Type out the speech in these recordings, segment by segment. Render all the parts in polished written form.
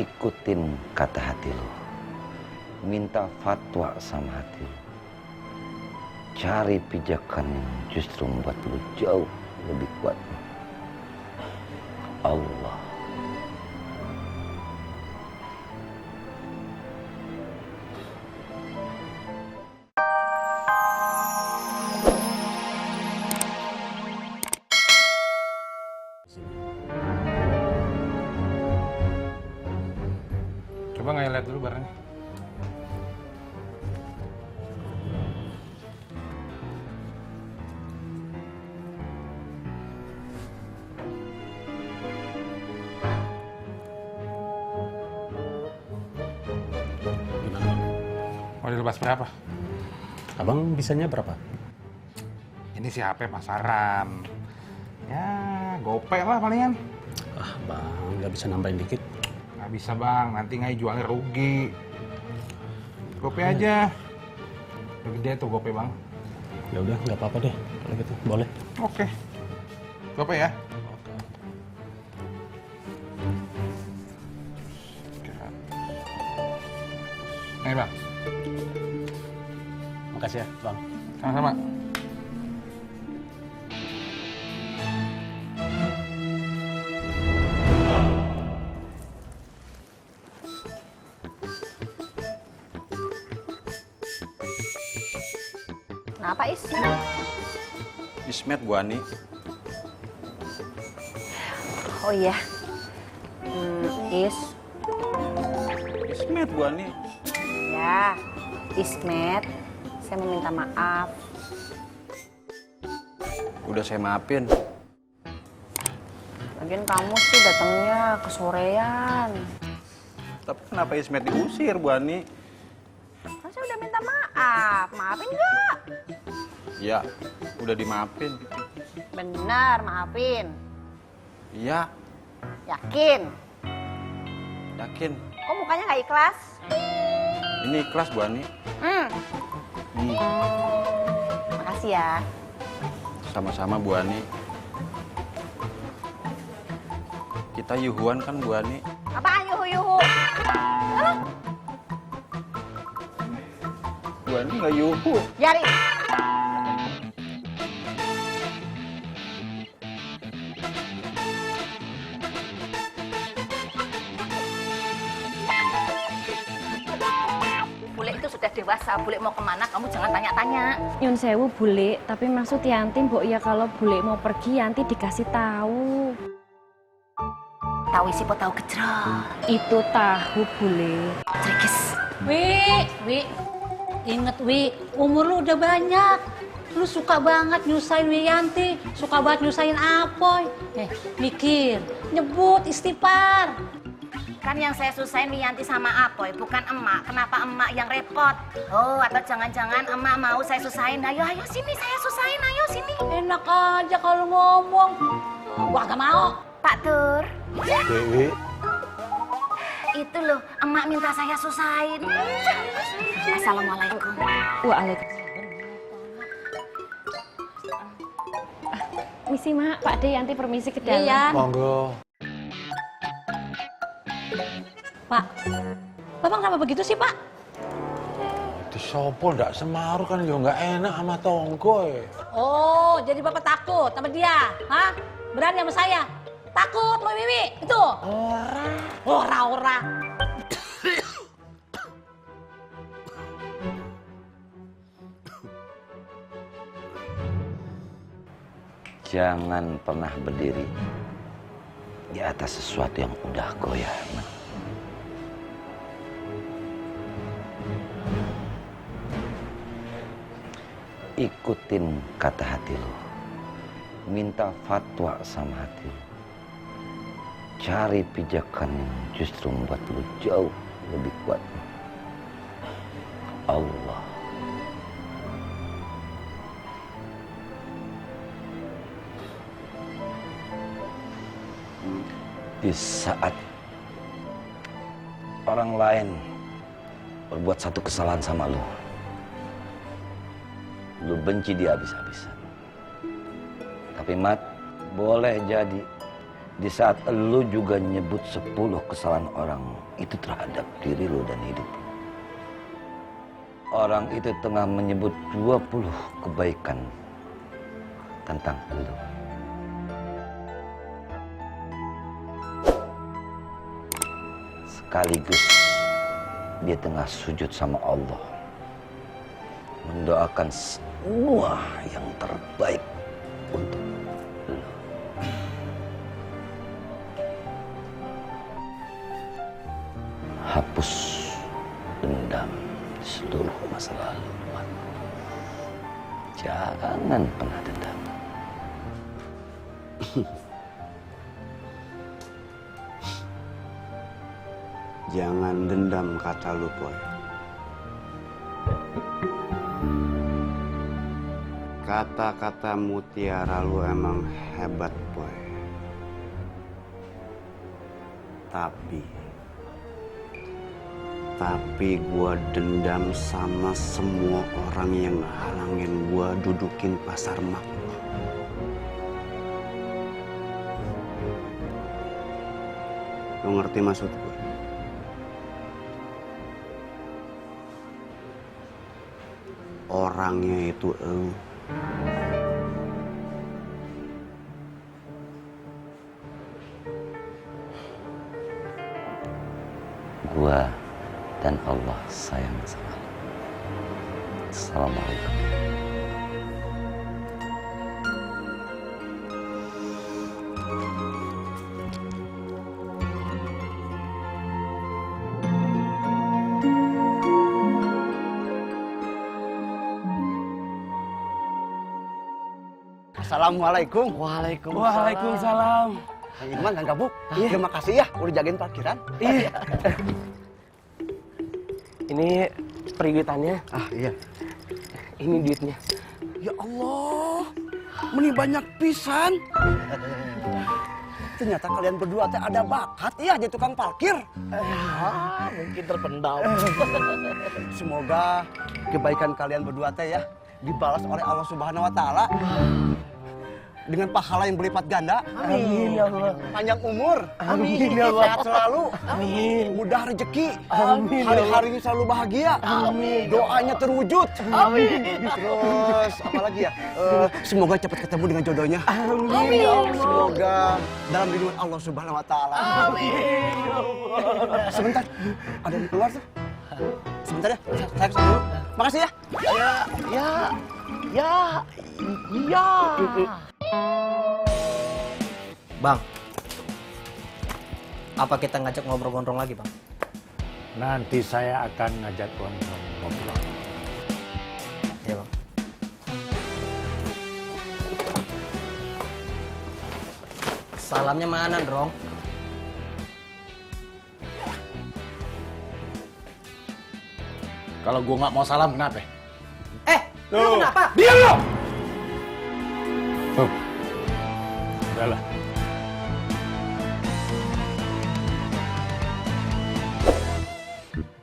Ikutin kata hati lo. Minta fatwa sama hati lo. Cari pijakan yang justru membuat lo jauh lebih kuat. Allah. Coba nggak lihat dulu barangnya. Gimana? Mau dilepas berapa? Abang bisanya berapa? Ini sih HP pasaran. Ya, gope lah palingan. Ah, bang, nggak bisa nambahin dikit. Nggak bisa bang, nanti nggak jualnya rugi. Gope aja. Udah gede tuh gope bang. Ya udah, nggak apa-apa deh. Kalau gitu, boleh. Oke. Gope ya. Oke. Nih bang, Makasih ya, bang. sama-sama. Kenapa Is? Ismet Bu Ani. Oh iya. Is. Ismet Bu Ani. Ya, Ismet. Saya mau minta maaf. Udah saya maafin. Lagian kamu sih datangnya kesorean. Tapi kenapa Ismet diusir Bu Ani? Kan saya udah minta maaf. Maafin nggak? Ya, udah dimaafin. Benar, maafin. Iya, Yakin? yakin. Kok mukanya nggak ikhlas? Ini ikhlas Bu Ani. Makasih ya. Sama-sama Bu Ani. Kita yuhuan kan Bu Ani? Apaan yuhu-yuhu? Bu Ani nggak yuhu. Yari. Bule itu sudah dewasa, bule mau kemana kamu jangan tanya-tanya. Nyun sewu bule, tapi maksud Yanti mbok ya kalau bule mau pergi Yanti dikasih tahu. Tahu isi po tahu gejrot. Itu tahu bule. Trikis. Wi, inget Wi, umur lu udah banyak. Lu suka banget nyusahin Wiyanti, suka banget nyusahin Apoy. Mikir, nyebut istighfar. Kan yang saya susahin Wiyanti sama Apoy, bukan emak. Kenapa emak yang repot? Oh, atau jangan-jangan emak mau saya susahin. Ayo, ayo sini saya susahin, ayo sini. Enak aja kalau ngomong. Gua gak mau. Pak Tur, Dewi. itu loh, emak minta saya susahin. Assalamualaikum. Waalaikumsalam. Misi mak, Pak De Yanti permisi ke dalam. Iya. Monggo. Pak, Bapak kenapa begitu sih Pak? Disopo ndak semaru kan yo nggak enak sama tonggo. Oh, jadi Bapak takut sama dia? Hah? Berani sama saya? Takut sama Wiwi? Itu? Ora. Jangan pernah berdiri di atas sesuatu yang udah goyah. Ikutin kata hati lo. Minta fatwa sama hati lo. Cari pijakan yang justru membuat lo jauh lebih kuat. Allah. Di saat orang lain berbuat satu kesalahan sama lu benci dia habis-habisan. Tapi Mat, boleh jadi Di saat lu juga nyebut 10 kesalahan orang itu terhadap diri lu dan hidup lu. Orang itu tengah menyebut 20 kebaikan tentang lu. Sekaligus dia tengah sujud sama Allah, mendoakan semua yang terbaik untuk lu. Hapus dendam di seluruh masa lalu. Jangan pernah dendam. Jangan dendam, kata lu, Boy. Kata-kata mutiara lu emang hebat, Boy. Tapi gua dendam sama semua orang yang halangin gua dudukin pasar mak. Lu ngerti maksud gue? Orangnya itu elu. Gua dan Allah sayang sama lu. Assalamualaikum. Assalamualaikum. Waalaikumsalam. Kang Iman, Kang Gabuk. Terima kasih ya udah jagain parkiran. Iya. Ini periwitannya. Ah iya. Ini duitnya. Ya Allah, meni banyak pisan. Ternyata kalian berdua teh ada bakat ya jadi tukang parkir. Mungkin terpendam. Semoga kebaikan kalian berdua teh ya dibalas oleh Allah Subhanahu wa taala. Dengan pahala yang berlipat ganda. Amin ya Allah. Panjang umur. Amin ya Allah. Sehat selalu. Amin. Mudah rezeki. Amin. Hari-harinya selalu bahagia. Amin. Doanya terwujud. Amin. Terus apa lagi ya? Semoga cepat ketemu dengan jodohnya. Amin ya Allah. Semoga dalam lindungan Allah Subhanahu wa taala. Amin ya Allah. Sebentar. Ada yang keluar tuh. Sebentar ya. Saya kesana dulu. Makasih ya. Bang, apa kita ngajak ngobrol-ngobrol lagi, Bang? Nanti saya akan ngajak ngobrol. Iya, Bang. Salamnya mana, Drong? Kalau gua nggak mau salam, kenapa? Lu kenapa? Diam lo! Tuh. Udahlah.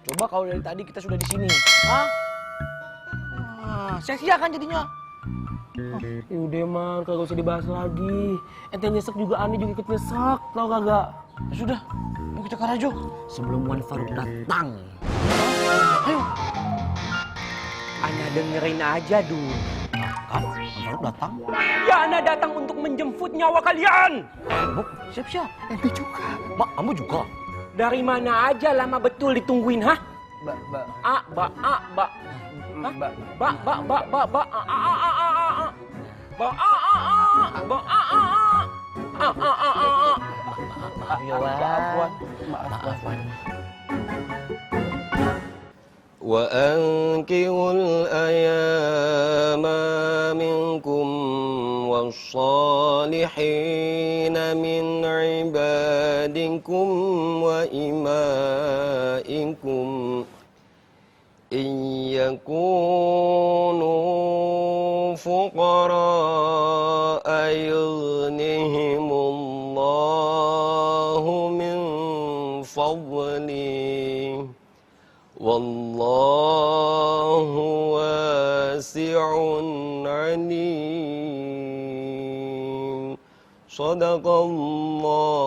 Coba kalau dari tadi kita sudah di sini. Hah? Sia-sia kan jadinya. Ya udah man, kagak usah dibahas lagi. Ente nyesek juga, Ani juga ikut nyesek, tau kagak? Ya sudah, yuk kita ke Rajo. Sebelum Wan Faruk datang. Ayo. Ana dengerin aja dulu. Kan, Wan Faruk datang. Ya Ana datang untuk menjemput nyawa kalian. Siap-siap. Ente juga. Mak, kamu juga. Dari mana aja lama betul ditungguin, hah? وأنكحوا الأيام منكم والصالحين من عبادكم وإمائكم إن يكونوا فقراء يغنهم الله من فضله والله واسع عليم Sadaqallahu